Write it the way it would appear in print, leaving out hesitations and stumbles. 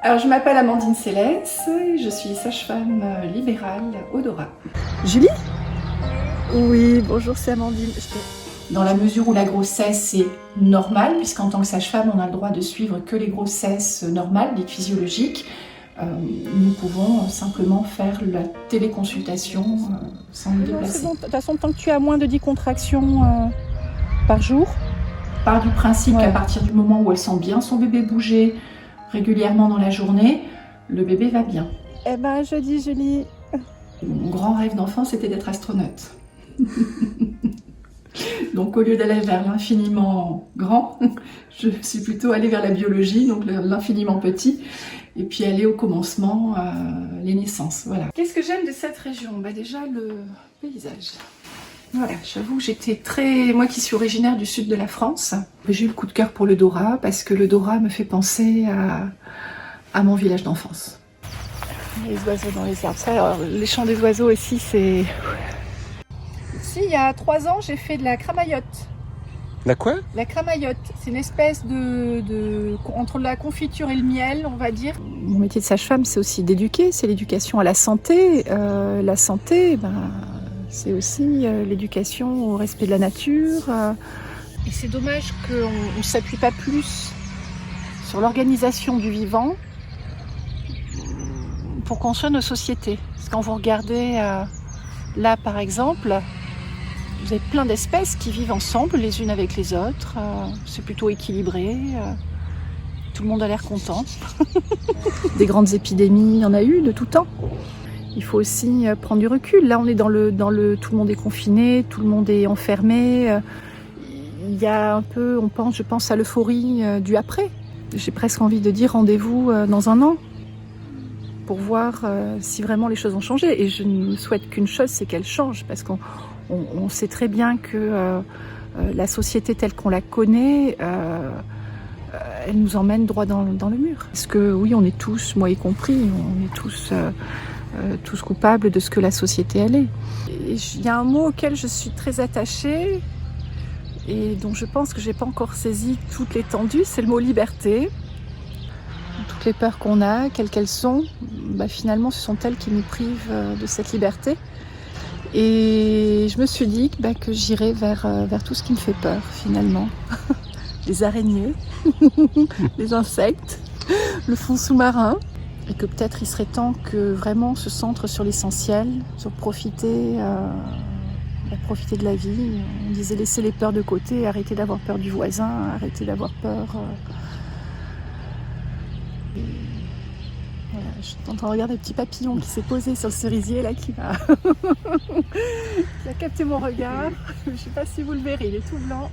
Alors, je m'appelle Amandine Célès et je suis sage-femme libérale au Dora. Julie? Oui, bonjour, c'est Amandine. Dans la mesure où la grossesse est normale, puisqu'en tant que sage-femme, on a le droit de suivre que les grossesses normales, dites physiologiques, nous pouvons simplement faire la téléconsultation sans nous déplacer. C'est bon, de toute façon, tant que tu as moins de 10 contractions par jour. Part du principe Ouais. qu'à partir du moment où elle sent bien son bébé bouger régulièrement dans la journée, le bébé va bien. Eh ben, je dis Julie. Mon grand rêve d'enfant, c'était d'être astronaute. Donc au lieu d'aller vers l'infiniment grand, je suis plutôt allée vers la biologie, donc l'infiniment petit, et puis aller au commencement, les naissances. Voilà. Qu'est-ce que j'aime de cette région? Déjà le paysage. Voilà, j'avoue, j'étais très... Moi qui suis originaire du sud de la France, j'ai eu le coup de cœur pour le Dora, parce que le Dora me fait penser à mon village d'enfance. Les oiseaux dans les arbres. Ça, alors, les chants des oiseaux ici, c'est... Ici, il y a 3 ans, j'ai fait de la cramaillotte. La quoi? La cramaillotte, c'est une espèce entre la confiture et le miel, on va dire. Mon métier de sage-femme, c'est aussi d'éduquer, c'est l'éducation à la santé. La santé, c'est aussi l'éducation au respect de la nature. Et c'est dommage qu'on ne s'appuie pas plus sur l'organisation du vivant pour construire nos sociétés. Parce que quand vous regardez là, par exemple, vous avez plein d'espèces qui vivent ensemble les unes avec les autres. C'est plutôt équilibré. Tout le monde a l'air content. Des grandes épidémies, il y en a eu de tout temps. Il faut aussi prendre du recul. Là, on est dans le tout le monde est confiné, tout le monde est enfermé. Il y a un peu, je pense à l'euphorie du après. J'ai presque envie de dire rendez-vous dans un an pour voir si vraiment les choses ont changé. Et je ne souhaite qu'une chose, c'est qu'elles changent, parce qu'on sait très bien que la société telle qu'on la connaît, elle nous emmène droit dans le mur. Parce que oui, on est tous, moi y compris, on est tous coupables de ce que la société elle est. Il y a un mot auquel je suis très attachée et dont je pense que je n'ai pas encore saisi toute l'étendue, c'est le mot liberté. Toutes les peurs qu'on a, quelles qu'elles sont, finalement ce sont elles qui nous privent de cette liberté. Et je me suis dit que j'irais vers tout ce qui me fait peur finalement. Les araignées, les insectes, le fond sous-marin. Et que peut-être il serait temps que vraiment on se centre sur l'essentiel, sur profiter de la vie. On disait laisser les peurs de côté, arrêter d'avoir peur du voisin, arrêter d'avoir peur... Voilà, je suis en train de regarder le petit papillon qui s'est posé sur le cerisier là, qui a capté mon regard. Je ne sais pas si vous le verrez, il est tout blanc.